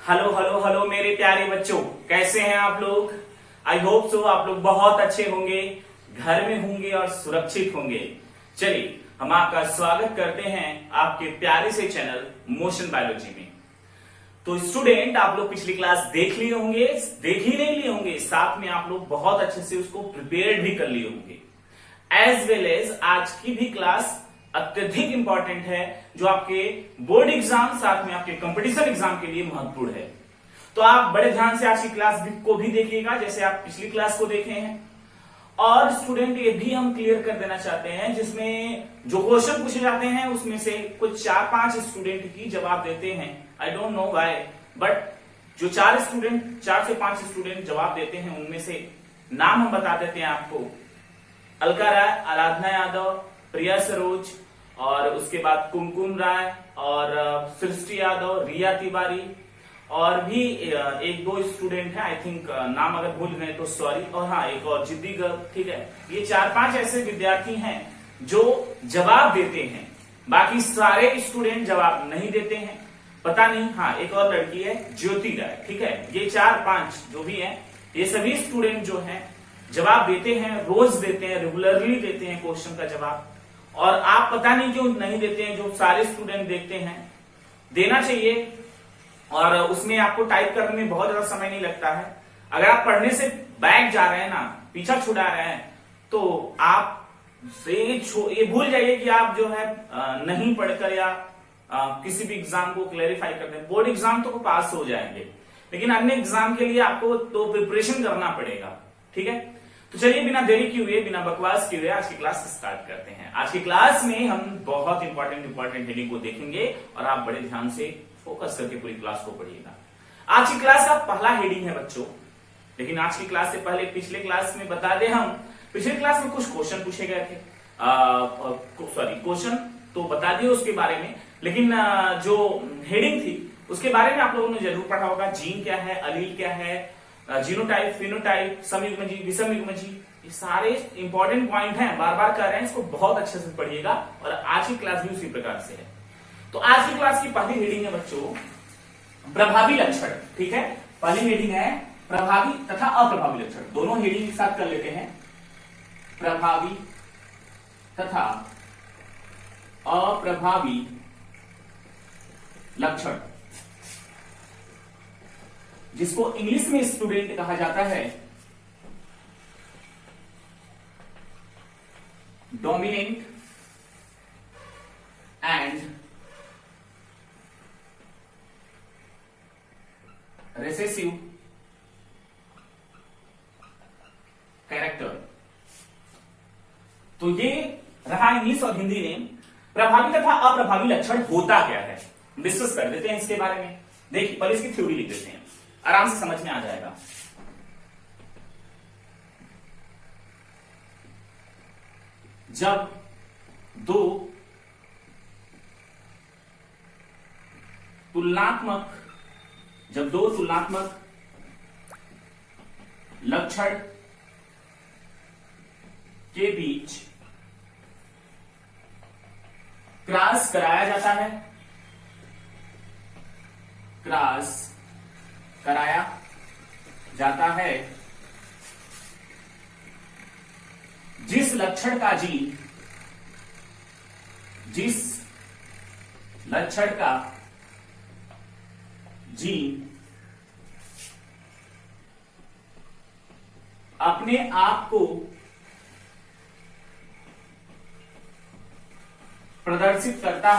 Hello hello hello मेरे प्यारे बच्चों, कैसे हैं आप लोग। आई होप सो आप लोग बहुत अच्छे होंगे, घर में होंगे और सुरक्षित होंगे। चलिए हम आपका स्वागत करते हैं आपके प्यारे से चैनल मोशन बायोलॉजी में। तो स्टूडेंट, आप लोग पिछली क्लास देख लिए होंगे, देख ही नहीं लिए होंगे, साथ में आप लोग बहुत अच्छे से उसको प्रिपेयर भी कर लिए होंगे। एज वेल एज आज की भी क्लास अत्यधिक इंपॉर्टेंट है, जो आपके बोर्ड एग्जाम साथ में आपके कंपटीशन एग्जाम के लिए महत्वपूर्ण है। तो आप बड़े ध्यान से आज की क्लास को भी देखिएगा, जैसे आप पिछली क्लास को देखे हैं। और स्टूडेंट, ये भी हम क्लियर कर देना चाहते हैं, जिसमें जो क्वेश्चन पूछे जाते हैं उसमें से कुछ 4-5 स्टूडेंट ही जवाब देते हैं। I don't know why, but जो 4 से 5 स्टूडेंट जवाब देते हैं, उनमें से नाम हम बता देते हैं आपको। अलका राय, आराधना यादव, प्रिया सरोज, और उसके बाद कुमकुम राय और सृष्टि यादव, रिया तिवारी, और भी 1-2 स्टूडेंट हैं। आई थिंक नाम अगर भूल गए तो सॉरी। और हाँ, एक और जिद्दी गर्ल, ठीक है। ये 4-5 ऐसे विद्यार्थी हैं जो जवाब देते हैं, बाकी सारे स्टूडेंट जवाब नहीं देते हैं। पता नहीं, हाँ एक और लड़की है ज्योति राय, ठीक है। ये 4-5 जो भी हैं, ये सभी स्टूडेंट जो हैं जवाब देते हैं, रोज देते हैं, रेगुलरली देते हैं क्वेश्चन का जवाब। और आप पता नहीं क्यों नहीं देते हैं, जो सारे स्टूडेंट देखते हैं। देना चाहिए, और उसमें आपको टाइप करने में बहुत ज्यादा समय नहीं लगता है। अगर आप पढ़ने से बैक जा रहे हैं ना, पीछा छुड़ा रहे हैं, तो आप ये भूल जाइए कि आप जो है नहीं पढ़कर या किसी भी एग्जाम को क्लैरिफाई करते हैं। बोर्ड एग्जाम तो पास हो जाएंगे, लेकिन अन्य एग्जाम के लिए आपको तो प्रिपरेशन करना पड़ेगा, ठीक है। तो चलिए बिना देरी किए हुए, बिना बकवास किए हुए आज की क्लास स्टार्ट करते हैं। आज की क्लास में हम बहुत इंपॉर्टेंट हेडिंग को देखेंगे, और आप बड़े ध्यान से फोकस करके पूरी क्लास को पढ़िएगा। आज की क्लास का पहला हेडिंग है बच्चों, लेकिन आज की क्लास से पहले पिछले क्लास में बता दें, हम पिछले क्लास में कुछ क्वेश्चन पूछे गए थे। क्वेश्चन तो बता दिए उसके बारे में, लेकिन जो हेडिंग थी उसके बारे में आप लोगों ने जरूर पढ़ा होगा। जीन क्या है, अलील क्या है, जीनोटाइप, फिनोटाइप, समयुग्मजी, विषमयुग्मजी, ये सारे इंपॉर्टेंट पॉइंट हैं, बार बार कह रहे हैं, इसको बहुत अच्छे से पढ़िएगा। और आज की क्लास भी उसी प्रकार से है। तो आज की क्लास की पहली हेडिंग है बच्चों प्रभावी लक्षण, ठीक है। पहली हेडिंग है प्रभावी तथा अप्रभावी लक्षण, दोनों हेडिंग के साथ कर लेते हैं। प्रभावी तथा अप्रभावी लक्षण, जिसको इंग्लिश में स्टूडेंट कहा जाता है डोमिनेंट एंड रिसेसिव कैरेक्टर। तो ये रहा इंग्लिश और हिंदी में। प्रभावी तथा अप्रभावी लक्षण होता क्या है, डिस्कस कर देते हैं इसके बारे में। देखिए, पहले इसकी थ्योरी लिख देते हैं, आराम से समझ में आ जाएगा। जब दो तुलनात्मक लक्षण के बीच क्रॉस कराया जाता है, जिस लक्षण का जीन अपने आप को प्रदर्शित करता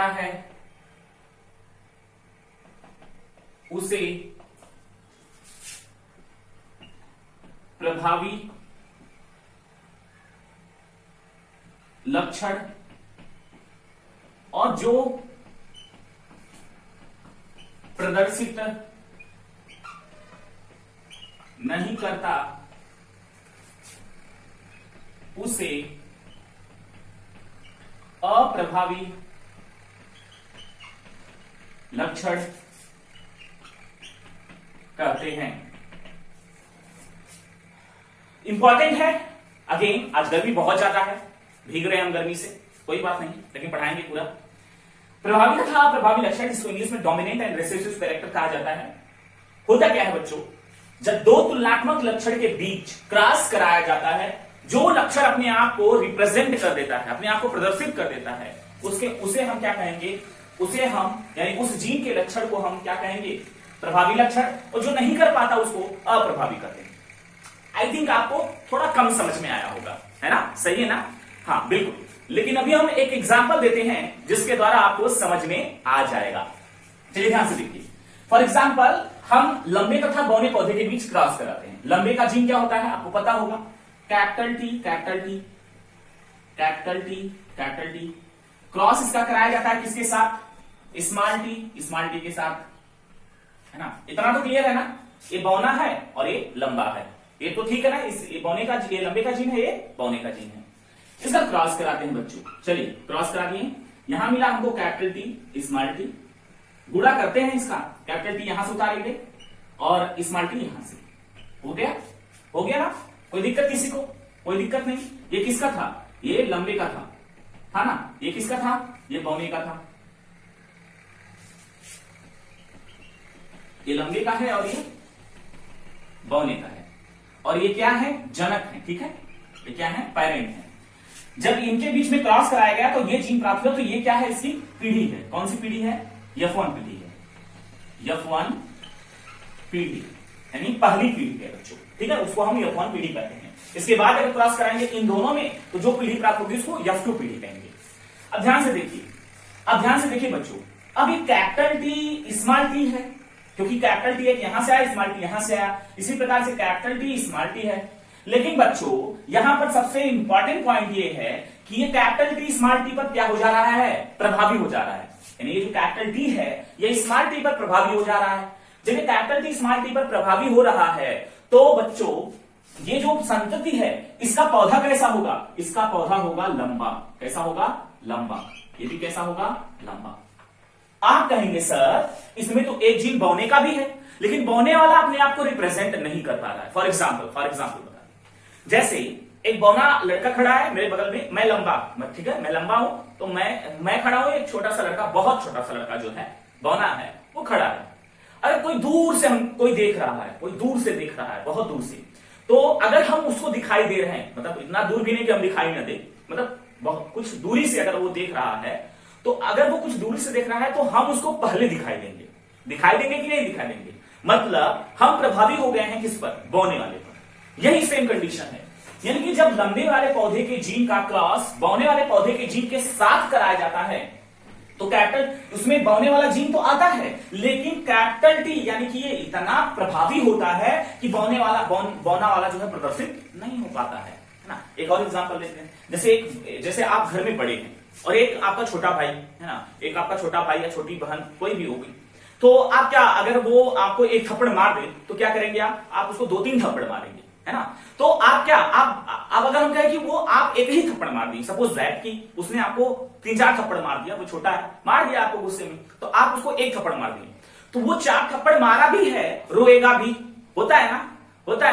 है, उसे प्रभावी लक्षण, और जो प्रदर्शित नहीं करता उसे अप्रभावी लक्षण कहते हैं। इंपॉर्टेंट है। अगेन आज गर्मी बहुत ज्यादा है, भीग रहे हैं हम गर्मी से, कोई बात नहीं, लेकिन पढ़ाएंगे पूरा। प्रभावी तथा अप्रभावी लक्षण, इसको इंग्लिश में डोमिनेंट एंड रिसेसिव कैरेक्टर कहा जाता है। होता क्या है बच्चों, जब दो तुलनात्मक लक्षण के बीच क्रॉस कराया जाता है, जो लक्षण अपने आप को रिप्रेजेंट कर देता है, अपने आप को प्रदर्शित कर देता है, उसे हम क्या कहेंगे, उसे हम यानी उस जीन के लक्षण को हम क्या कहेंगे, प्रभावी लक्षण, और जो नहीं कर पाता उसको अप्रभावी कहते हैं। आई थिंक आपको थोड़ा कम समझ में आया होगा, है ना, सही है ना? हाँ बिल्कुल। लेकिन अभी हम एक एग्जाम्पल देते हैं जिसके द्वारा आपको समझ में आ जाएगा। चलिए ध्यान से देखिए। फॉर एग्जाम्पल, हम लंबे तथा बौने पौधे के बीच क्रॉस कराते हैं। लंबे का जीन क्या होता है आपको पता होगा, capital T capital T capital T capital T. Cross इसका कराया जाता है किसके साथ, स्मॉल टी के साथ, है ना? इतना तो क्लियर है ना? ये बौना है और ये लंबा है, ये तो ठीक है ना? ये बौने का, ये लंबे का जीन है, ये बौने का जीन है। इसका क्रॉस कराते हैं बच्चों। चलिए क्रॉस करा दिए। यहां मिला हमको कैपिटल टी स्मॉल टी, गुणा करते हैं इसका, कैपिटल टी यहां से उतारेंगे और स्मॉल टी यहां से। हो गया? हो गया ना? कोई दिक्कत किसी को? कोई दिक्कत नहीं। ये किसका था? ये लंबे का था ना? ये किसका था? ये बौने का था। ये लंबे का है और ये बौने का है। और ये क्या है? जनक है, ठीक है? ये क्या है? पेरेंट है। जब इनके बीच में क्रॉस कराया गया तो ये जीन प्राप्त हुआ, तो ये क्या है? इसकी पीढ़ी है। कौन सी पीढ़ी है? F1 पीढ़ी है। F1 पीढ़ी यानी पहली पीढ़ी है बच्चों, ठीक है? उसको हम F1 पीढ़ी कहते हैं। इसके बाद अगर क्रॉस कराएंगे इन दोनों में तो जो पीढ़ी प्राप्त होगी उसको F2 पीढ़ी कहेंगे। अब ध्यान से देखिए बच्चों, अब ये कैपिटल टी स्मॉल टी है, क्योंकि कैपिटल टी एक यहां से आया, स्मॉल टी यहां से आया, इसी प्रकार से कैपिटल टी स्मॉल टी है। लेकिन बच्चों यहां पर सबसे इंपॉर्टेंट पॉइंट ये है कि ये कैपिटल टी स्मॉल टी पर क्या हो जा रहा है? प्रभावी हो जा रहा है। यानी ये जो कैपिटल टी है ये स्मॉल टी पर प्रभावी हो जा रहा है। जब ये कैपिटल टी स्मॉल टी पर प्रभावी हो रहा है तो बच्चों ये जो संतति है इसका पौधा कैसा होगा? इसका पौधा होगा लंबा। कैसा होगा? लंबा। ये भी कैसा होगा? लंबा। आप कहेंगे सर इसमें तो एक जीन बौने का भी है, लेकिन बौने वाला अपने आप को रिप्रेजेंट नहीं कर पा रहा है। फॉर एग्जाम्पल बता, जैसे एक बौना लड़का खड़ा है मेरे बगल में, मैं लंबा, ठीक है, मैं लंबा हूं तो मैं खड़ा हूं, एक छोटा सा लड़का, बहुत छोटा सा लड़का जो है बौना है वो खड़ा है। अगर कोई दूर से कोई देख रहा है, कोई दूर से देख रहा है, बहुत दूर से, तो अगर हम उसको दिखाई दे रहे हैं, मतलब इतना दूर भी नहीं कि हम दिखाई ना दे, मतलब बहुत कुछ दूरी से अगर वो देख रहा है, तो अगर वो कुछ दूरी से देख रहा है तो हम उसको पहले दिखाई देंगे कि नहीं दिखाई देंगे? मतलब हम प्रभावी हो गए हैं किस पर? बौने वाले पर। यही सेम कंडीशन है। यानी कि जब लंबे वाले पौधे के जीन का क्रॉस बौने वाले पौधे के जीन के साथ कराया जाता है तो कैपिटल उसमें बौने वाला जीन तो आता है, लेकिन कैपिटल टी यानी कि ये इतना प्रभावी होता है कि बौना वाला जो है प्रदर्शित नहीं हो पाता है ना? एक और एग्जांपल लेते हैं। जैसे आप घर में बड़े हैं और एक आपका छोटा भाई है ना, एक आपका छोटा भाई या छोटी बहन कोई भी होगी, तो आप क्या, अगर वो आपको एक थप्पड़ मार दे तो क्या करेंगे? आप उसको 2-3 थप्पड़ मारेंगे, है ना? तो आप क्या, आप अगर हम कहें कि वो आप एक ही थप्पड़ मार दिए, सपोज दैट कि उसने आपको 3-4 थप्पड़ मार दिया, वो छोटा है, मार दिया आपको गुस्से में, तो आप उसको एक थप्पड़ मार दिए, तो वो 4 थप्पड़ मारा भी है, रोएगा भी, होता है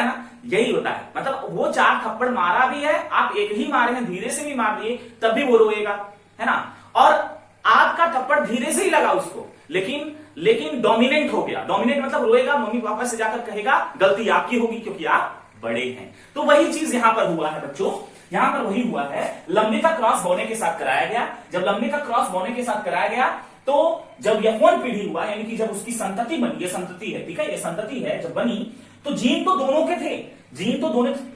ना? यही होता है। मतलब वो 4 थप्पड़ मारा भी है, आप एक ही मारे हैं, धीरे से भी मार दिए तब भी वो रोएगा, है ना? और आपका थप्पड़ धीरे से ही लगा उसको, लेकिन डोमिनेंट हो गया। डोमिनेंट मतलब रोएगा, मम्मी पापा से जाकर कहेगा गलती आपकी होगी क्योंकि आप बड़े हैं। तो वही चीज यहां पर हुआ है बच्चों, यहां पर वही हुआ है। लंबे का क्रॉस बौने के साथ कराया गया। जब लंबे का क्रॉस बौने के साथ कराया गया तो जब F1 पीढ़ी हुआ, यानी कि जब उसकी संतति बनी, ये संतति है, ठीक है, ये संतति है, जब बनी तो जीन तो दोनों के थे,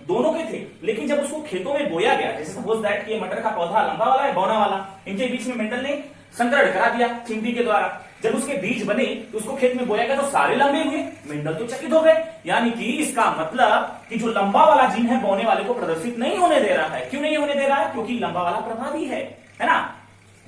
दोनों के थे, लेकिन जब उसको खेतों में बोया गया, जैसे सपोज दैट कि ये मटर का पौधा लंबा वाला है, बौना वाला, इनके बीच में मेंडल ने संकरण करा दिया चिमटी के द्वारा। जब उसके बीज बने तो उसको खेत में बोया गया तो सारे लंबे हुए, मेंडल तो चकित हो गए। यानी कि इसका मतलब कि जो लंबा वाला जीन है बौने वाले को प्रदर्शित नहीं होने दे रहा है। क्यों नहीं होने दे रहा है? क्योंकि लंबा वाला प्रभावी है ना?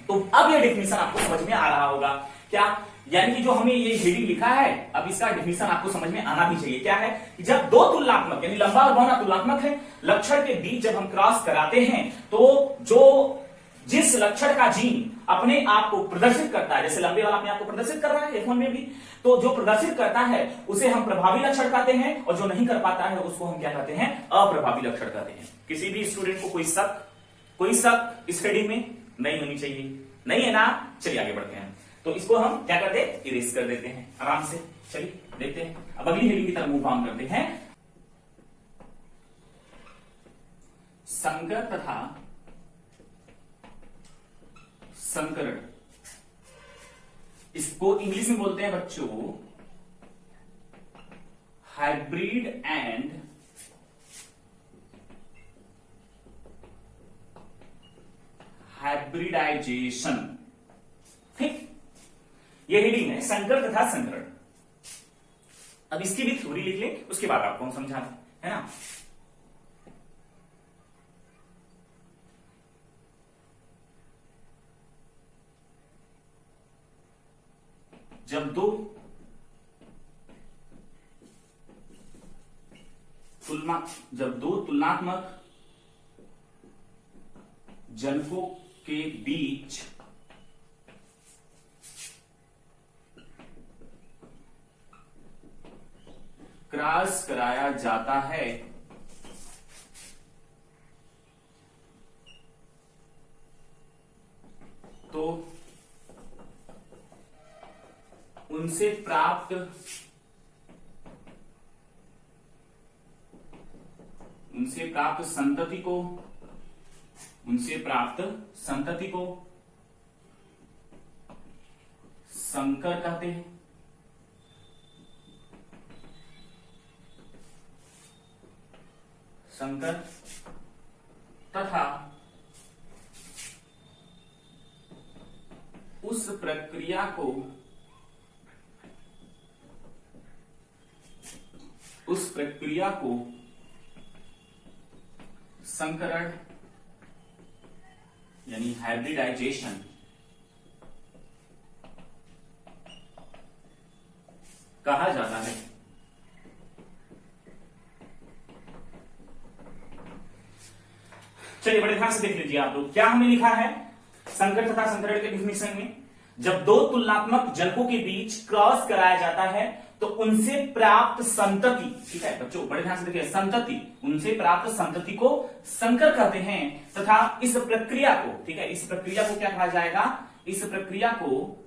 तो अब ये डेफिनेशन आपको समझ में आ रहा होगा क्या? यानी कि जो हमें ये हेडिंग लिखा है, अब इसका डेफिनेशन आपको समझ में आना भी चाहिए। क्या है कि जब दो तुलनात्मक यानी लंबा और बौना तुलनात्मक है, लक्षण के बीच जब हम क्रॉस कराते हैं तो जिस लक्षण का जीन अपने आप को प्रदर्शित करता है, जैसे लंबे वाला अपने आप को प्रदर्शित कर रहा है F1 में भी, तो जो प्रदर्शित करता है उसे हम प्रभावी लक्षण कहते हैं, और जो नहीं कर पाता है उसको हम क्या कहते हैं? अप्रभावी लक्षण कहते हैं। किसी भी स्टूडेंट को कोई शक इस हेडिंग में? नहीं होनी चाहिए, नहीं है ना। चलिए आगे बढ़ते हैं। तो इसको हम क्या करते हैं, इरेज कर देते हैं आराम से। चलिए देखते हैं, अब अगली हेडिंग की तरफ मूव ऑन करते हैं। संकर तथा संकरण, इसको इंग्लिश में बोलते हैं बच्चों हाइब्रिड एंड हाइब्रिडाइजेशन। ठीक, ये हेडिंग है संकर तथा संकरण। अब इसकी भी थ्योरी लिख लें, उसके बाद आपको हम समझा दें, है ना। जब दो तुलनात्मक जनकों के बीच क्रॉस कराया जाता है तो उनसे प्राप्त संतति को संकर कहते हैं। संकर तथा उस प्रक्रिया को संकरण यानी हाइब्रिडाइजेशन कहा जाता है। चलिए बड़े ध्यान से देख लीजिए आप लोग, क्या हमने लिखा है संकर तथा संकरण के डिफिनेशन में, जब दो तुलनात्मक जनकों के बीच क्रॉस कराया जाता है तो उनसे प्राप्त संतति, ठीक है बच्चों बड़े ध्यान से देखिए, संतति, उनसे प्राप्त संतति को संकर कहते हैं तथा इस प्रक्रिया को, ठीक है, इस प्रक्रिया को क्या कहा जाएगा, इस प्रक्रिया को,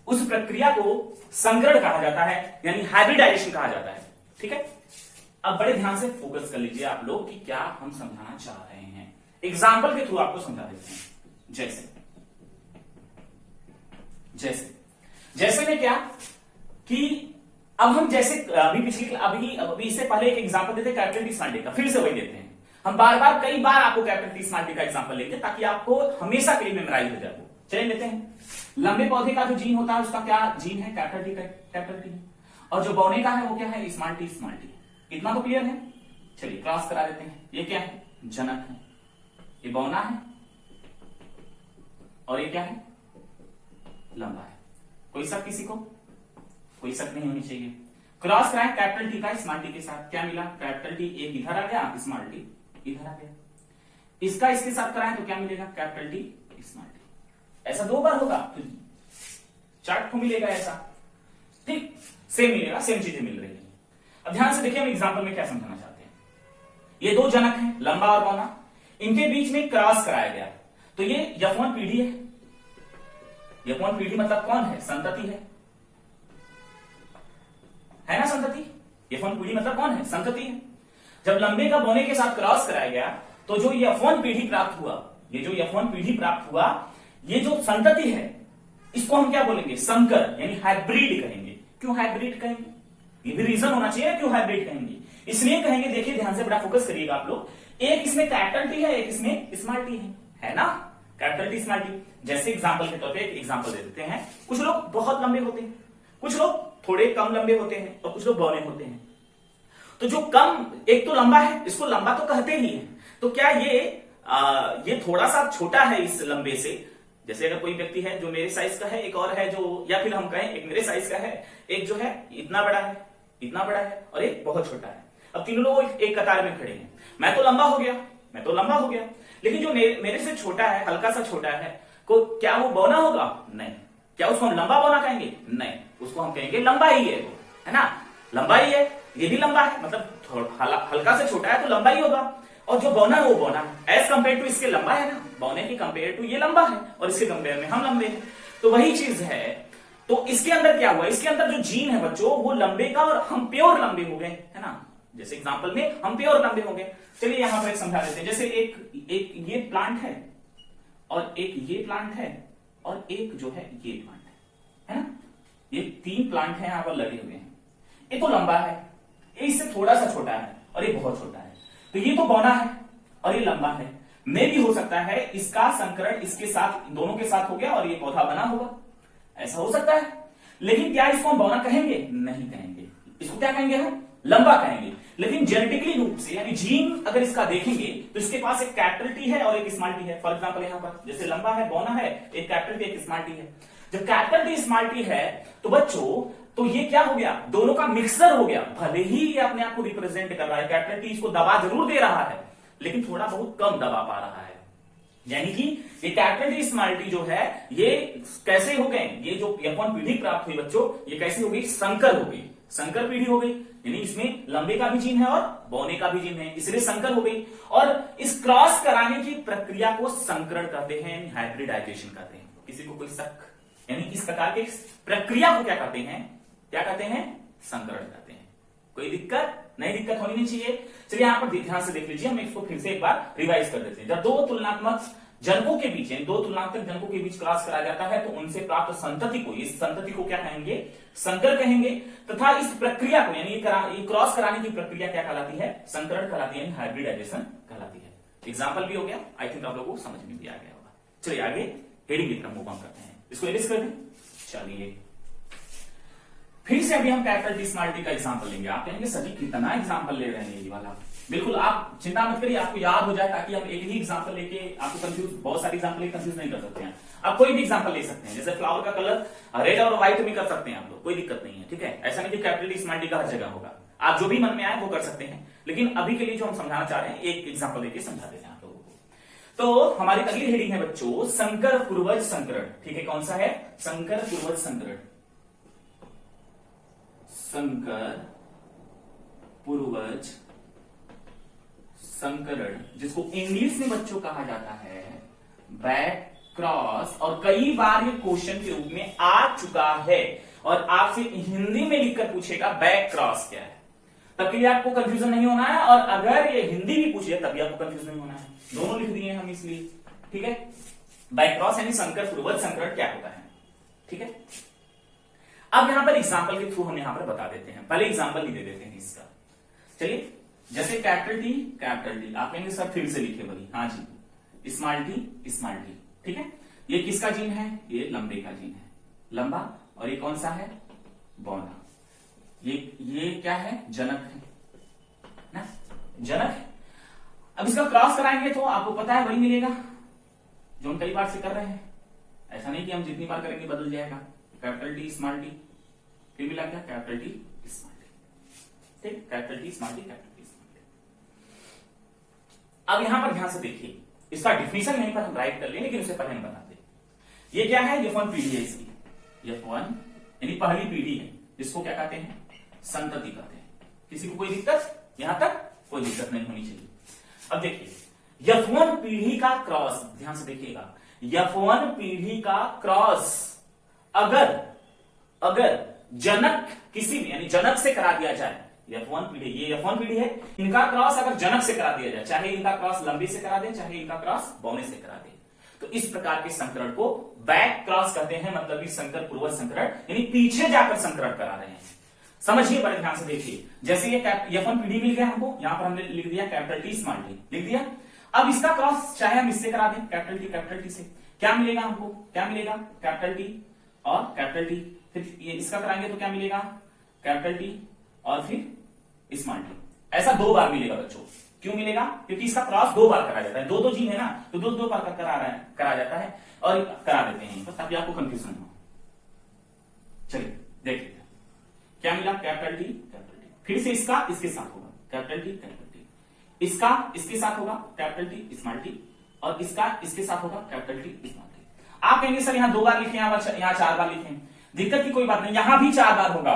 उस प्रक्रिया को संकरण कहा जाता है यानी हाइब्रिडाइजेशन कहा जाता है। ठीक है, अब बड़े ध्यान से फोकस कर लीजिए आप लोग कि क्या हम समझाना चाह रहे हैं। एग्जाम्पल के थ्रू आपको समझा देते हैं। जैसे में क्या कि अब हम जैसे अभी इससे पहले एक एग्जांपल देते हैं कैपिटल टी स्मॉल टी का, फिर से वही देते हैं। हम कई बार आपको कैपिटल टी स्मॉल टी का एग्जांपल लेंगे ताकि आपको हमेशा के लिए मेमोराइज हो जाए। चलिए लेते हैं, लंबे पौधे का जो जीन होता है उसका क्या जीन है, कैपिटल टी, और जो बौने का है वो क्या है, स्मॉल टी। इतना तो क्लियर है। चलिए क्रॉस करा देते हैं, ये क्या है, जनक है, ये बौना है और ये क्या है, लंबा है। कोई शक किसी को, कोई शक नहीं होनी चाहिए। क्रॉस कराएं कैपिटल टी का स्मॉल टी के साथ, क्या मिला, कैपिटल टी एक इधर आ गया, स्मॉल टी इधर आ गया। इसका इसके साथ कराएं तो क्या मिलेगा, कैपिटल टी स्मॉल टी। ऐसा दो बार होगा तो चार्ट को मिलेगा ऐसा, ठीक, सेम मिलेगा, सेम चीजें मिल रही है। अब ध्यान से देखिए हम एग्जांपल में क्या समझाना चाहते हैं। ये दो जनक हैं, लंबा और बौना, इनके बीच में क्रॉस कराया गया तो ये यफवन पीढ़ी है। यफवन पीढ़ी मतलब कौन है, संतति है ना, संतति। यफवन पीढ़ी मतलब कौन है, संतति है। जब लंबे का बौने के साथ क्रॉस कराया गया तो जो यफवन पीढ़ी प्राप्त हुआ, ये जो यफवन पीढ़ी प्राप्त हुआ, ये जो संतति है इसको हम क्या बोलेंगे, संकर यानी हाइब्रिड कहेंगे। क्यों हाइब्रिड कहेंगे, ये भी रीजन होना चाहिए क्यों हाइब्रिड कहेंगे। इसलिए कहेंगे, देखिए ध्यान से बड़ा फोकस करिएगा आप लोग, एक इसमें कैपिटल टी है, एक इसमें स्मॉल टी है ना, कैपिटल टी स्मॉल टी। जैसे एग्जांपल के तौर पे एक एग्जांपल दे देते हैं, कुछ लोग बहुत लंबे होते हैं, कुछ लोग थोड़े कम लंबे होते हैं और कुछ लोग बौने होते हैं। तो जो कम, एक तो लंबा है, इसको लंबा तो कहते ही है, तो क्या ये थोड़ा सा छोटा है इस लंबे से। जैसे अगर कोई व्यक्ति है जो मेरे साइज का है, एक और है जो, या फिर हम कहें एक मेरे साइज का है, एक जो है इतना बड़ा है और एक बहुत छोटा है। अब तीनों लोग एक कतार में खड़े हैं, मैं तो लंबा हो गया, लेकिन जो मेरे से छोटा है, हल्का सा छोटा है, को क्या वो बौना होगा, नहीं। क्या उसको हम लंबा बौना कहेंगे, नहीं, उसको हम कहेंगे लंबा ही है ना, लंबा ही है। ये भी लंबा है, मतलब हल्का से छोटा है तो लंबा ही होगा। और जो बौना है वो बौना है, एज कंपेयर टू इसके लंबा है ना, बौने के कंपेयर टू ये लंबा है और इसके कंपेयर में हम लंबे हैं, तो वही चीज है। तो इसके अंदर क्या हुआ, इसके अंदर जो जीन है बच्चों वो लंबे का और हम प्योर लंबे हो गए, है ना, जैसे एग्जांपल में हम प्योर लंबे हो गए। चलिए यहां पर समझा देते हैं, जैसे एक ये प्लांट है और एक ये प्लांट है और एक जो है ये प्लांट है ना, ये 3 प्लांट है यहां पर लगे हुए हैं। ये तो लंबा है, ये इससे थोड़ा सा छोटा है और ये बहुत छोटा है, तो ये तो बौना है और ये लंबा है। मे भी हो सकता है इसका संकरण इसके साथ, दोनों के साथ हो गया और ये पौधा बना होगा, ऐसा हो सकता है। लेकिन क्या इसको हम बौना कहेंगे? नहीं कहेंगे, इसको क्या कहेंगे हम? लंबा कहेंगे। लेकिन जेनेटिकली रूप से यानी जीन अगर इसका देखेंगे तो इसके पास एक कैपिटल टी है और एक स्मॉल टी है। फॉर एग्जांपल यहां पर जैसे लंबा है, बौना है, एक कैपिटल टी एक स्मॉल टी है। जब कैपिटल टी स्मॉल टी है तो बच्चों तो ये क्या हो गया, दोनों का मिक्सर हो गया। भले ही ये अपने आप को रिप्रेजेंट कर रहा है, कैपिटल टी इसको दबा जरूर दे रहा है लेकिन थोड़ा बहुत कम दबा पा रहा है। यानी कि ये कैपिटल टी स्मॉल टी जो है ये कैसे हो गए, ये जो F1 पीढ़ी प्राप्त हुई बच्चों, ये कैसे हो गई? संकर हो गई, संकर पीढ़ी हो गई। यानी इसमें लंबे का भी जीन है और बौने का भी जीन है, इसलिए संकर हो गई। और इस क्रॉस कराने की प्रक्रिया को संकरण कहते हैं, हाइब्रिडाइजेशन कहते हैं। किसी को कोई शक? यानी इस प्रकार के प्रक्रिया को क्या कहते हैं? क्या कहते हैं? संकरण कहते हैं। कोई दिक्कत नहीं, दिक्कत होनी नहीं चाहिए। चलिए यहां पर ध्यान से देख लीजिए, हम इसको फिर से एक बार रिवाइज कर देते हैं। जब दो तुलनात्मक जनकों के बीच, दो तुलनात्मक जनकों के बीच क्रॉस कराया जाता है तो उनसे प्राप्त संतति को, इस संतति को क्या कहेंगे? संकर कहेंगे। तथा इस प्रक्रिया को यानी ये क्रॉस कराने की प्रक्रिया क्या कहलाती है? संकरण कहलाती है, हाइब्रिडाइजेशन कहलाती है। एग्जाम्पल भी हो गया, आई थिंक आप लोगों को समझ में भी आ गया होगा। चलिए आगे हेडिंग की तरफ मूव ऑन करते हैं, इसको एरिस कर दें। चलिए फिर से अभी हम कैपिटल टी स्मॉल टी का एग्जांपल लेंगे। आप कहेंगे सभी कितना एग्जांपल ले रहे हैं ये वाला? बिल्कुल, आप चिंता मत करिए, आपको याद हो जाए, ताकि हम एक ही एग्जांपल लेके आपको कंफ्यूज, बहुत सारे एग्जांपल लेके कंफ्यूज नहीं कर सकते हैं। आप कोई भी एग्जांपल ले सकते हैं, जैसे फ्लावर का कलर रेड और व्हाइट में कर सकते हैं आप लोग, कोई दिक्कत नहीं है, ठीक है। ऐसा नहीं कि कैपिटल टी स्मॉल टी का हर जगह होगा, आप जो भी मन में आए वो कर सकते हैं। लेकिन अभी के लिए जो हम समझाना चाह रहे हैं, एक एग्जाम्पल लेके समझा देते हैं आप लोगों को। तो हमारी अगली हेडिंग है बच्चों संकर पूर्वज संकरण, ठीक है। कौन सा है? संकर पूर्वज संकरण, संकर पूर्वज संकरण, जिसको इंग्लिश में बच्चों कहा जाता है बैक क्रॉस। और कई बार ये क्वेश्चन के रूप में आ चुका है और आपसे हिंदी में लिखकर पूछेगा बैक क्रॉस क्या है, तब के लिए आपको कंफ्यूजन नहीं होना है। और अगर ये हिंदी भी पूछे तब भी आपको कंफ्यूजन नहीं होना है, दोनों लिख दिए हम इसलिए, ठीक है। बैक क्रॉस यानी संकर पूर्वज संकरण क्या होता है, ठीक है। अब यहां पर एग्जांपल के थ्रू हम यहां पर बता देते हैं, पहले एग्जांपल ही दे देते हैं इसका। चलिए जैसे कैपिटल टी, आप कहेंगे सर फिर से लिखे भाई, हाँ जी, स्मॉल टी, ठीक है। ये किसका जीन है? ये लंबे का जीन है, लंबा। और ये कौन सा है? बौना। ये क्या है? जनक है ना, जनक है। अब इसका क्रॉस कराएंगे तो आपको पता है वही मिलेगा जो हम कई बार से कर रहे हैं। ऐसा नहीं कि हम जितनी बार करेंगे बदल जाएगा। कैपिटल टी स्मॉल टी, फिर मिला क्या? कैपिटल टी स्मॉल टी, ठीक, capital T small T, capital T small T. अब यहां पर ध्यान से देखिए, इसका डिफिनेशन यहीं पर हम राइट कर लें, लेकिन उससे पहले हम बताते हैं ये क्या है। F1 पीढ़ी है इसकी, F1 यानी पहली पीढ़ी है, जिसको क्या कहते हैं? संतति कहते हैं। किसी को कोई दिक्कत? यहां तक कोई दिक्कत नहीं होनी चाहिए। अब देखिए F1 पीढ़ी का क्रॉस, ध्यान से देखिएगा, F1 पीढ़ी का क्रॉस अगर जनक किसी भी यानी जनक से करा दिया जाए, F1 पीढ़ी, ये F1 पीढ़ी है, इनका क्रॉस अगर जनक से करा दिया जाए, चाहे इनका क्रॉस लंबे से करा दे, चाहे इनका क्रॉस बौने से करा दे, तो इस प्रकार के संकरण को बैक क्रॉस कहते हैं। मतलब कि संकर पूर्वज संकरण यानी पीछे जाकर संकरण करा रहे हैं। समझिए, बड़े ध्यान से देखिए। जैसे ये F1 पीढ़ी मिल गया हमको, यहां पर हमने लिख दिया कैपिटल टी स्मॉल टी, लिख दिया। अब इसका क्रॉस चाहे हम इससे करा दें, कैपिटल टी से, क्या मिलेगा हमको? क्या मिलेगा? कैपिटल टी और कैपिटल टी। फिर ये इसका कराएंगे तो क्या मिलेगा? कैपिटल टी और फिर स्मॉल टी। ऐसा 2 बार मिलेगा बच्चों। क्यों मिलेगा? क्योंकि इसका क्रॉस 2 बार कराया जाता है, दो जीन है ना, तो दो बार करा जाता है और करा देते हैं, ताकि आपको कंफ्यूजन हो। चलिए देखिए क्या मिला? कैपिटल टी, फिर से इसका इसके साथ होगा कैपिटल टी, इसका इसके साथ होगा कैपिटल टी स्मॉल टी, और इसका इसके साथ होगा कैपिटल टी स्मॉल टी। आप कहेंगे सर यहां 2 बार लिखे, यहां 4 बार लिखे, दिक्कत की कोई बात नहीं, यहां भी 4 बार होगा,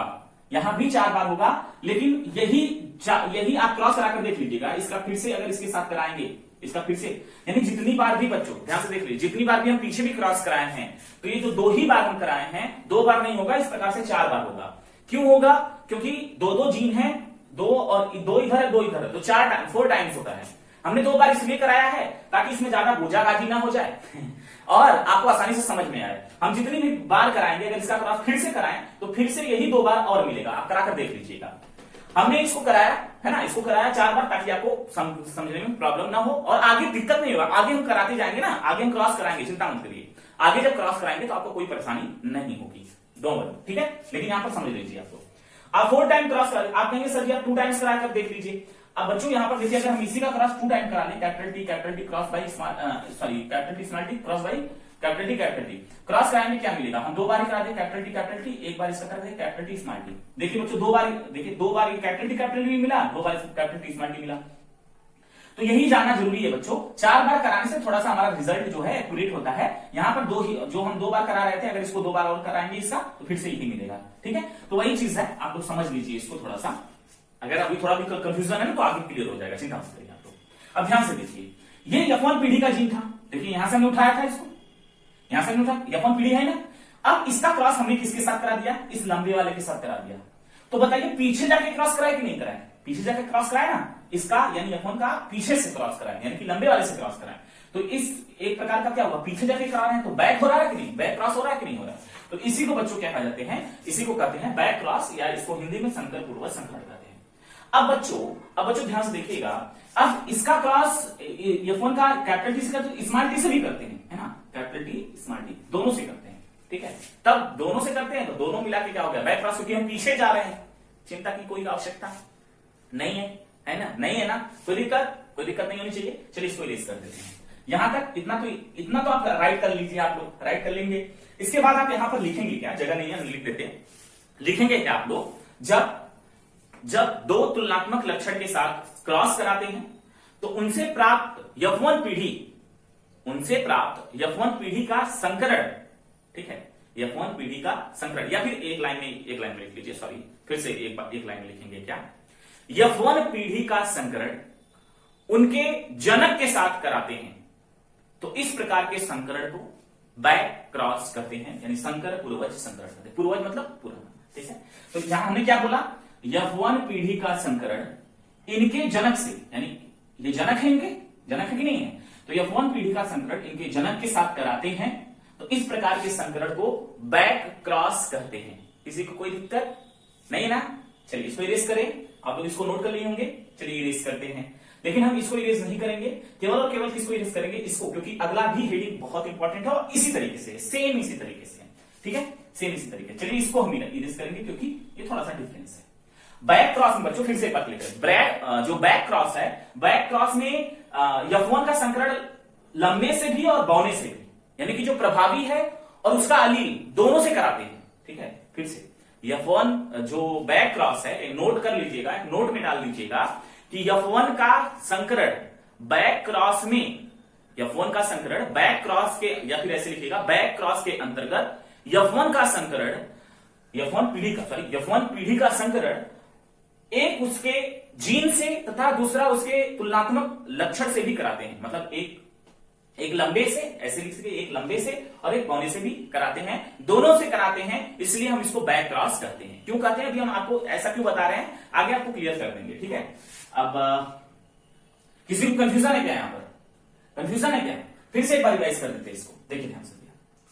यहां भी 4 बार होगा, लेकिन यही आप क्रॉस कराकर देख लीजिएगा। इसका फिर से अगर इसके साथ कराएंगे, इसका फिर से, यानी जितनी बार भी बच्चों ध्यान से देख लीजिए, जितनी बार भी हम पीछे भी क्रॉस कराए हैं, तो ये जो 2 ही बार हम कराए हैं, 2 बार नहीं होगा, इस प्रकार से 4 बार होगा। क्यों होगा? क्योंकि 2 जीन है, 2 और 2 इधर है, 2 इधर है, तो 4 टाइम्स होता है। हमने 2 बार इसलिए कराया है ताकि इसमें ज्यादा गोजागाजी ना हो जाए और आपको आसानी से समझ में आए। हम जितनी भी बार कराएंगे, अगर इसका क्रॉस फिर से कराएं तो फिर से यही 2 बार और मिलेगा। आप कराकर देख लीजिएगा। हमने इसको कराया है ना, इसको कराया 4 बार ताकि आपको समझने में प्रॉब्लम ना हो और आगे दिक्कत नहीं होगा। आगे हम कराते जाएंगे ना, आगे हम क्रॉस कराएंगे, चिंता मत करिए। आगे जब क्रॉस कराएंगे तो आपको कोई परेशानी नहीं होगी, डोंट वरी, ठीक है। लेकिन यहां पर समझ लीजिए, आप 4 टाइम क्रॉस करें, आप कहेंगे सर जी आप 2 टाइम्स करा कर देख लीजिए। अब बच्चों यहां पर देखिए, अगर हम इसी का क्रॉस 2 टाइम करा लें, capital T cross by capital T small T cross by capital T cross कराएंगे, क्या मिलेगा? हम 2 बार ही करा दें कैपिटल टी, एक बार इसका करा दें कैपिटल टी स्मॉल टी। देखिए बच्चों 2 बार, देखिए 2 बार कैपिटल टी मिला, 2 बार कैपिटल टी स्मॉल टी मिला। तो यही जानना जरूरी है बच्चों। 4 बार कराने से थोड़ा सा हमारा रिजल्ट जो है एक्यूरेट होता है। यहाँ पर 2 ही, जो हम 2 बार करा रहे थे, अगर इसको 2 बार और कराएंगे इसका, तो फिर से यही मिलेगा, ठीक है। तो वही चीज है, आप लोग समझ लीजिए इसको थोड़ा सा। अगर अभी थोड़ा भी कंफ्यूजन है ना, तो आगे क्लियर हो जाएगा, चिंता मत करिए आप लोग। अब ध्यान से देखिए, ये F1 पीढ़ी का जीन था। देखिए यहां से हमने उठाया था इसको, यहां से उठा, F1 पीढ़ी है ना। अब इसका क्रॉस हमने किसके साथ करा दिया? इस लंबे वाले के साथ करा दिया। तो बताइए पीछे जाके क्रॉस कराया कि नहीं कराया? पीछे जाके क्रॉस कराया ना, इसका यानी F1 का पीछे से क्रॉस कराया, यानी कि लंबे वाले से क्रॉस कराया। तो इस एक प्रकार का क्या हुआ, पीछे जाके करा रहे हैं तो बैक हो रहा है कि नहीं, बैक क्रॉस हो रहा है कि नहीं हो रहा है। तो इसी को बच्चों क्या कहा जाते हैं, इसी को कहते हैं बैक क्रॉस, या इसको हिंदी में संकर पूर्वज संकरण कहते हैं। अब बच्चों ध्यान से देखिएगा, अब इसका क्रॉस F1 का कैपिटल टी से करते हैं, स्मॉल टी से भी करते हैं, है ना, कैपिटल टी स्मॉल टी दोनों से करते हैं, ठीक है। तब दोनों से करते हैं तो दोनों मिला के क्या हो गया, बैक क्रॉस, क्योंकि हम पीछे जा रहे हैं। चिंता की कोई आवश्यकता नहीं है ना, नहीं है ना, कोई दिक्कत नहीं होनी चाहिए। चलिए इसको इरेज कर देते हैं। यहां तक इतना तो आप राइट कर लीजिए, आप लोग राइट कर लेंगे। इसके बाद आप यहां पर लिखेंगे क्या, जगह नहीं है लिख देते हैं, लिखेंगे क्या आप लोग, जब 2 तुलनात्मक लक्षण के साथ क्रॉस कराते हैं तो उनसे प्राप्त F1 पीढ़ी का संकरण, ठीक है, F1 पीढ़ी का संकरण, या फिर एक लाइन में लिख लीजिए, सॉरी फिर से एक लाइन में लिखेंगे क्या, F1 पीढ़ी का संकरण उनके जनक के साथ कराते हैं तो इस प्रकार के संकरण को बैक क्रॉस करते हैं, यानी संकर पूर्वज संकरण करते हैं। पूर्वज मतलब पुराना, ठीक है। तो यहां हमने क्या बोला, F1 पीढ़ी का संकरण इनके जनक से, यानी ये जनक है, इनके जनक है कि नहीं है, तो F1 पीढ़ी का संकरण इनके जनक के साथ कराते हैं तो इस प्रकार के संकरण को बैक क्रॉस कहते हैं। किसी को कोई दिक्कत नहीं है ना। चलिए इसको इरेज करें, आप लोग इसको नोट कर लिए होंगे। चलिए इरेज करते हैं, लेकिन हम इसको इरेज नहीं करेंगे, केवल और केवल किसको इरेज करेंगे, इसको, क्योंकि अगला भी हेडिंग बहुत इंपॉर्टेंट है और इसी तरीके से सेम इसी तरीके से, ठीक है, सेम इसी तरीके। चलिए इसको हम इरेज करेंगे क्योंकि ये थोड़ा सा डिफरेंस है। बैक क्रॉस में बच्चों फिर से पकड़ लेते, जो बैक क्रॉस है, बैक क्रॉस में F1 का संकरण लंबे से भी और बौने से भी, यानी कि जो प्रभावी है और उसका अलील दोनों से कराते हैं, ठीक है। फिर से F1 जो बैक क्रॉस है, नोट कर लीजिएगा, नोट में डाल लीजिएगा कि F1 का संकरण बैक क्रॉस में, F1 का संकरण बैक क्रॉस के, या फिर ऐसे लिखिएगा बैक क्रॉस के अंतर्गत F1 का संकरण, F1 पीढ़ी का संकरण एक उसके जीन से तथा दूसरा उसके तुलनात्मक लक्षण से भी कराते हैं। मतलब एक लंबे से, ऐसे लिख सकते, एक लंबे से और एक बौने से भी कराते हैं, दोनों से कराते हैं, इसलिए हम इसको बैक क्रॉस करते हैं। क्यों कहते हैं, अभी हम आपको ऐसा क्यों बता रहे हैं, आगे आपको क्लियर कर देंगे, ठीक है। अब किसी को कंफ्यूजन है क्या, यहां पर कंफ्यूजन है क्या, फिर से एक बार रिवाइज कर देते हैं इसको। देखिए ध्यान से,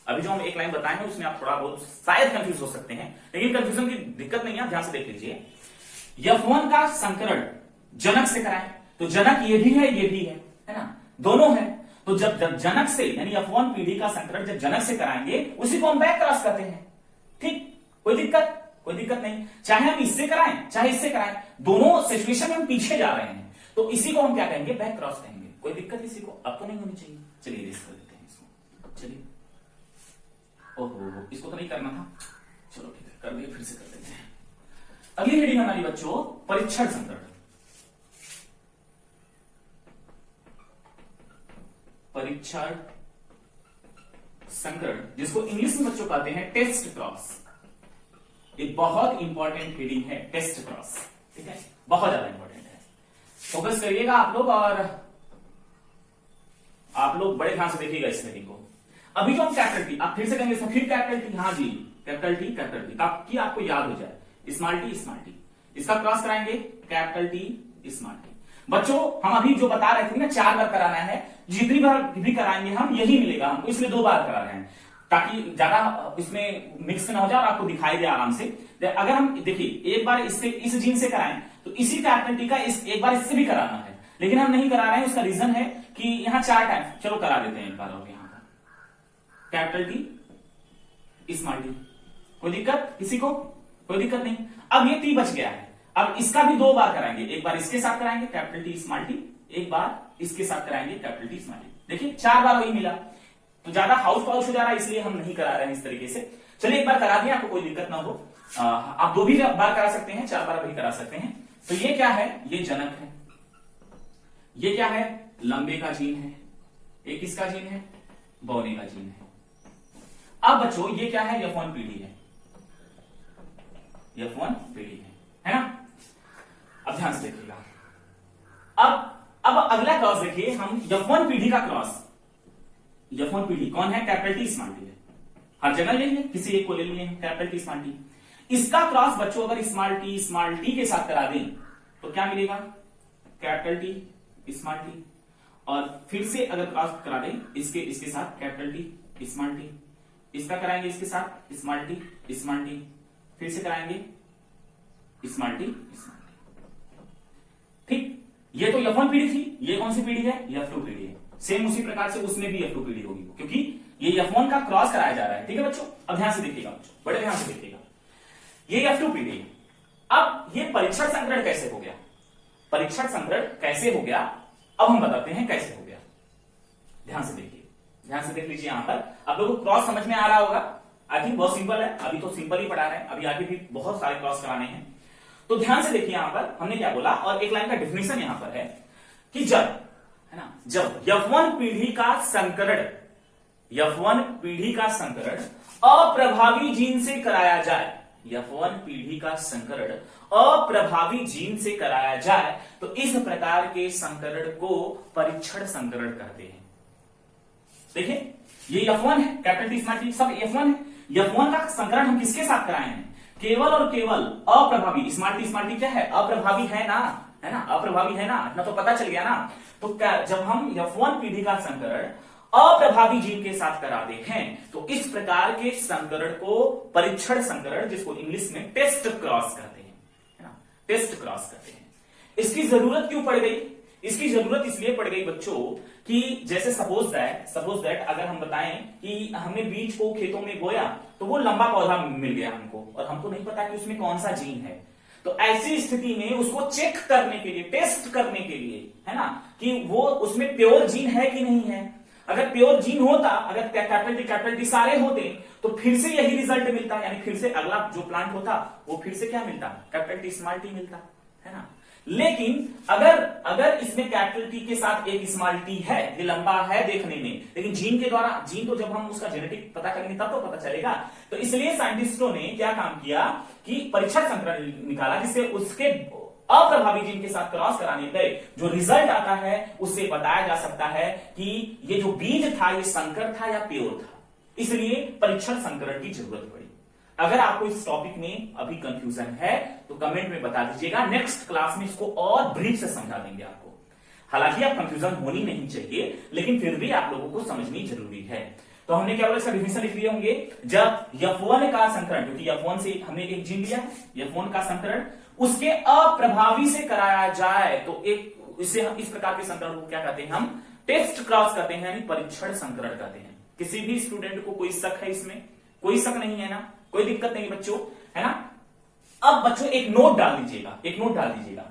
अभी जो हम एक लाइन बताएंगे उसमें आप थोड़ा बहुत शायद कंफ्यूज हो सकते हैं, लेकिन कंफ्यूजन की दिक्कत नहीं है, ध्यान से देख लीजिए। F1 का संकरण जनक से कराएं तो जनक ये भी है, ये भी है ना, दोनों है। तो जब जनक से, यानी F1 पीढ़ी का संकरण जब जनक से कराएंगे उसी को हम बैक क्रॉस करते हैं, ठीक। कोई दिक्कत नहीं, चाहे हम इससे कराएं चाहे इससे कराएं, दोनों सिचुएशन में हम पीछे जा रहे हैं तो इसी को हम क्या कहेंगे, बैक क्रॉस कहेंगे। कोई दिक्कत इसी को अब तो नहीं होनी चाहिए। चलिए इरेज कर देते हैं इसको। चलिए, ओहो इसको तो नहीं करना था, चलो ठीक है कर दिए, फिर से कर देते हैं। अगली हेडिंग हमारी बच्चों परीक्षण संकरण, परीक्षण संकरण, जिसको इंग्लिश में बच्चों कहते हैं टेस्ट क्रॉस, एक बहुत इंपॉर्टेंट रीडिंग है टेस्ट क्रॉस, ठीक है, बहुत ज्यादा इंपॉर्टेंट है। फोकस करिएगा आप लोग और आप लोग बड़े ध्यान से देखिएगा इस रीडिंग को। अभी जो हम कैपिटल टी, आप फिर से कहेंगे इसमें फिर कैपिटल टी, हाँ जी कैपिटल टी ताकि आपको याद हो जाए स्मॉल टी, इसका क्रॉस कराएंगे कैपिटल टी स्मॉल टी। बच्चों हम अभी जो बता रहे थे ना 4 बार कराना है, जितनी बार भी कराएंगे हम यही मिलेगा हमको, इसलिए 2 बार करा रहे हैं ताकि ज्यादा इसमें मिक्स ना हो जाए और आपको दिखाई दे आराम से। अगर हम देखिए एक बार इससे इस जीन से कराएं तो इसी कैपिटल टी का एक बार इससे भी कराना है, लेकिन हम नहीं करा रहे हैं। उसका रीजन है कि यहाँ 4 टाइम, चलो करा देते हैं एक बार और यहाँ पर कैपिटल टी स्मॉल टी। कोई दिक्कत किसी को? कोई दिक्कत नहीं। अब ये टी बच गया है, अब इसका भी 2 बार कराएंगे, एक बार इसके साथ कराएंगे कैपिटल टी स्मॉल टी, एक बार इसके साथ कराएंगे कैपिटल टी स्मॉल टी। देखिए 4 बार वही मिला, तो ज्यादा हाउस पाउस हो जा रहा है इसलिए हम नहीं करा रहे हैं इस तरीके से। चलिए एक बार करा दिया, आपको कोई दिक्कत ना हो, आप 2 भी बार करा सकते हैं, 4 बार भी करा सकते हैं। तो ये क्या है? ये जनक है। ये क्या है? लंबे का जीन है। एक किसका जीन है? बौने का जीन है। अब बच्चों ये क्या है? F1 पीढ़ी है, F1 पीढ़ी है ना? अब ध्यान से देखिएगा। अब अगला क्रॉस देखिए हम, F1 पीढ़ी का क्रॉस। F1 पीढ़ी कौन है? कैपिटल टी स्मॉल टी है, हर जगह ले लिए, किसी एक को ले लिए कैपिटल टी स्मॉल टी। इसका क्रॉस बच्चों अगर स्मॉल टी के साथ करा दें तो क्या मिलेगा? Capital T small T. और फिर से अगर क्रॉस करा दें इसके साथ कैपिटल टी स्मॉल टी, इसका कराएंगे इसके साथ स्मॉल टी, फिर से कराएंगे स्मॉल टी। ठीक, ये तो F1 पीढ़ी थी, ये कौन सी पीढ़ी है? F2 पीढ़ी है। सेम उसी प्रकार से उसमें भी F2 पीढ़ी होगी, क्योंकि ये F1 का क्रॉस कराया जा रहा है। ठीक है बच्चों, अब ध्यान से देखिएगा बच्चों, बड़े ध्यान से देखिएगा। ये F2 पीढ़ी है। अब ये परीक्षण संकरण कैसे हो गया? परीक्षण संकरण कैसे हो गया अब हम बताते हैं कैसे हो गया। ध्यान से देखिए, ध्यान से देख लीजिए। यहां पर आप लोगों को क्रॉस समझ में आ रहा होगा। आई थिंक बहुत सिंपल है, अभी तो सिंपल ही पढ़ा रहे हैं, अभी आगे भी बहुत सारे क्रॉस कराने हैं। तो ध्यान से देखिए यहां पर हमने क्या बोला, और एक लाइन का डिफिनेशन यहां पर है कि जब F1 पीढ़ी का संकरण, F1 पीढ़ी का संकरण अप्रभावी जीन से कराया जाए, F1 पीढ़ी का संकरण अप्रभावी जीन से कराया जाए तो इस प्रकार के संकरण को परीक्षण संकरण कहते हैं। देखिए ये F1 है, कैपिटल टी स्मॉल टी सब F1 है। F1 का संकरण हम किसके साथ कराए हैं? केवल और केवल अप्रभावी। स्मॉल टी क्या है? अप्रभावी है ना, है ना, अप्रभावी है ना, इतना तो पता चल गया ना। तो जब हम F1 पीढ़ी का संकरण अप्रभावी जीन के साथ कराते हैं तो इस प्रकार के संकरण को परीक्षण संकरण, जिसको इंग्लिश में टेस्ट क्रॉस कहते हैं, है ना, टेस्ट क्रॉस कहते हैं। इसकी जरूरत क्यों पड़ गई? इसकी जरूरत इसलिए पड़ गई बच्चों कि जैसे सपोज दैट अगर हम बताएं कि हमने बीज को खेतों में बोया तो वो लंबा पौधा मिल गया हमको, और हमको नहीं पता कि उसमें कौन सा जीन है। तो ऐसी स्थिति में उसको चेक करने के लिए, टेस्ट करने के लिए, है ना, कि वो उसमें प्योर जीन है कि नहीं है। अगर प्योर जीन होता, अगर कैपिटल टी सारे होते तो फिर से यही रिजल्ट मिलता, यानी फिर से अगला जो प्लांट होता वो फिर से क्या मिलता? कैपिटल टी स्मॉल टी मिलता, है ना। लेकिन अगर इसमें कैपिटल टी के साथ एक स्मॉल टी है, ये लंबा है देखने में, लेकिन जीन के द्वारा, जीन तो जब हम उसका जेनेटिक पता करेंगे तब तो पता चलेगा। तो इसलिए साइंटिस्टों ने क्या काम किया कि परीक्षण संकरण निकाला, जिससे उसके अप्रभावी जीन के साथ क्रॉस कराने पर जो रिजल्ट आता है उससे बताया जा सकता है कि ये जो बीज था ये संकर था या प्योर था। इसलिए परीक्षण संकरण की जरूरत पड़ी। अगर आपको इस टॉपिक में अभी कंफ्यूजन है तो कमेंट में बता दीजिएगा, नेक्स्ट क्लास में इसको और ब्रीफ से समझा देंगे आपको। हालांकि आप कंफ्यूजन होनी नहीं चाहिए, लेकिन फिर भी आप लोगों को समझनी जरूरी है। तो हमने क्या बोला, इसका डिफिनेशन लिख लिए होंगे। जब F1 का संकरण, क्योंकि F1 से हमने एक जीन लिया है, F1 का संकरण उसके अप्रभावी से कराया जाए तो इसे हम इस प्रकार के संकरण को क्या कहते हैं? हम टेस्ट क्रॉस कहते हैं, यानी परीक्षण संकरण कहते हैं। किसी भी स्टूडेंट को कोई शक है इसमें? कोई शक नहीं है ना, कोई दिक्कत नहीं बच्चों, है ना। अब बच्चों एक नोट डाल दीजिएगा,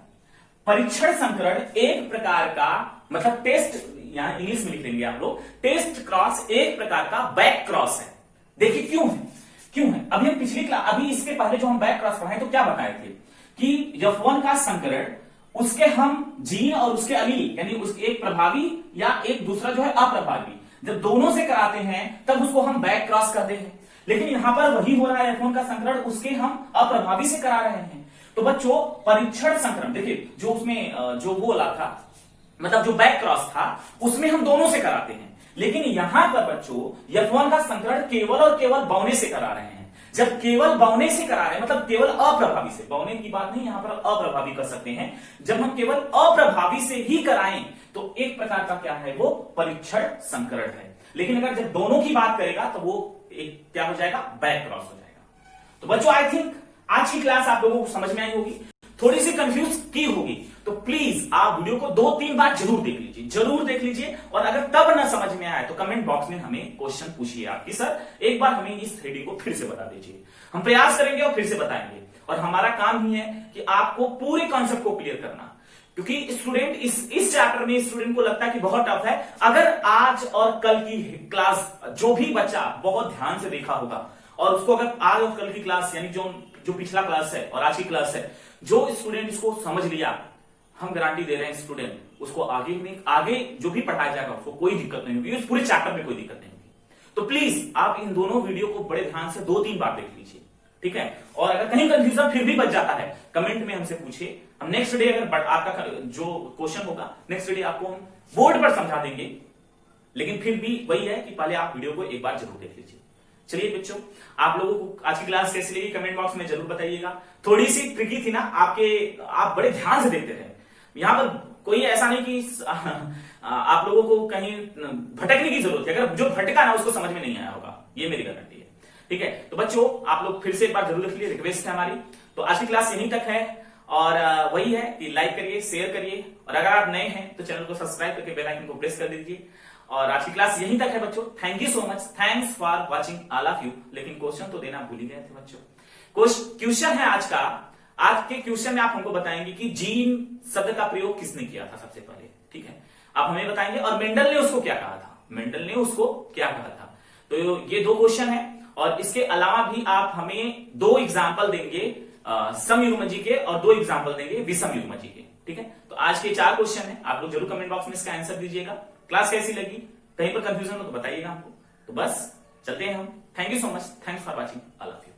परीक्षण संकरण एक प्रकार का, मतलब टेस्ट, यहां इंग्लिश में लिख देंगे आप लोग, टेस्ट क्रॉस एक प्रकार का बैक क्रॉस है। देखिए क्यों है। अभी हम पिछली क्लास, अभी इसके पहले जो हम बैक क्रॉस पढ़ाए तो क्या बताए थे कि F1 का संकरण उसके हम जीन और उसके अलील, यानी उसके एक प्रभावी या एक दूसरा जो है अप्रभावी, जब दोनों से कराते हैं तब उसको हम बैक क्रॉस कहते हैं। लेकिन यहां पर वही हो रहा है, F1 का संकरण उसके हम अप्रभावी से करा रहे हैं। तो बच्चों परीक्षण संकरण देखिए, जो उसमें जो वो वाला था, मतलब जो बैक क्रॉस था, उसमें हम दोनों से कराते हैं। लेकिन यहां पर बच्चों F1 का संकरण केवल और केवल बौने से करा रहे हैं। जब केवल बौने से करा रहे हैं, मतलब केवल अप्रभावी से, बौने की बात नहीं, यहां पर अप्रभावी कर सकते हैं। जब हम केवल अप्रभावी से ही कराएं तो एक प्रकार का क्या है, वो परीक्षण संकरण है। लेकिन अगर जब दोनों की बात करेगा तो वो एक क्या हो जाएगा, बैक क्रॉस हो जाएगा। तो बच्चों आई थिंक आज की क्लास आप लोगों को समझ में आई होगी, थोड़ी सी कंफ्यूज की होगी, तो प्लीज आप वीडियो को 2-3 बार जरूर देख लीजिए, जरूर देख लीजिए। और अगर तब ना समझ में आए तो कमेंट बॉक्स में हमें क्वेश्चन पूछिए आपकी, सर एक बार हमें इस 3D को फिर से बता दीजिए। हम प्रयास करेंगे और फिर से बताएंगे। और हमारा काम ही है कि आपको पूरे कॉन्सेप्ट को क्लियर करना, क्योंकि स्टूडेंट इस चैप्टर में स्टूडेंट को लगता है कि बहुत टफ है। अगर आज और कल की क्लास जो भी बच्चा बहुत ध्यान से देखा होगा, और उसको अगर आज और कल की क्लास यानी जो पिछला क्लास है और आज की क्लास है, जो स्टूडेंट इसको समझ लिया, हम गारंटी दे रहे हैं स्टूडेंट उसको आगे जो भी पढ़ाया जाएगा उसको कोई दिक्कत नहीं होगी, उस पूरे चैप्टर में कोई दिक्कत नहीं होगी। तो प्लीज आप इन दोनों वीडियो को बड़े ध्यान से 2-3 बार देख लीजिए, ठीक है। और अगर कहीं कंफ्यूजन फिर भी बच जाता है, कमेंट में हमसे पूछिए। हम नेक्स्ट डे अगर आपका जो क्वेश्चन होगा, नेक्स्ट डे आपको हम बोर्ड पर समझा देंगे। लेकिन फिर भी वही है कि पहले आप वीडियो को एक बार जरूर देख लीजिए। चलिए बच्चों, आप लोगों को आज की क्लास कैसी लगी कमेंट बॉक्स में जरूर बताइएगा। थोड़ी सी ट्रिकी थी ना, आप बड़े ध्यान से देखते रहे। यहां पर कोई ऐसा नहीं कि आप लोगों को कहीं भटकने की जरूरत है। अगर जो भटका ना उसको समझ में नहीं आया होगा, ये मेरी गारंटी है, ठीक है। तो बच्चों आप लोग फिर से एक बार जरूर देख लीजिए, रिक्वेस्ट है हमारी। तो आज की क्लास यहीं तक है, और वही है कि लाइक करिए, शेयर करिए, और अगर आप नए हैं तो चैनल को सब्सक्राइब करके बेल आइकन को प्रेस कर दीजिए। और आज की क्लास यहीं तक है बच्चों। Thank you so much, thanks for watching all of you. लेकिन क्वेश्चन तो देना भूल ही गए थे बच्चों। क्वेश्चन है आज का, आज के क्वेश्चन में आप हमको बताएंगे कि जीन शब्द का प्रयोग किसने किया था सबसे पहले, ठीक है। आप हमें बताएंगे, और मेंडल ने उसको क्या कहा था, मेंडल ने उसको क्या कहा था। तो ये 2 क्वेश्चन है, और इसके अलावा भी आप हमें 2 एग्जाम्पल देंगे सम युग्म जी के, और 2 एग्जाम्पल देंगे विषम युग्म जी के, ठीक है। तो आज के 4 क्वेश्चन है, आप लोग जरूर कमेंट बॉक्स में इसका आंसर दीजिएगा। क्लास कैसी लगी, कहीं पर कंफ्यूजन हो तो बताइएगा हमको। तो बस चलते हैं हम। Thank you so much, thanks for watching all of you.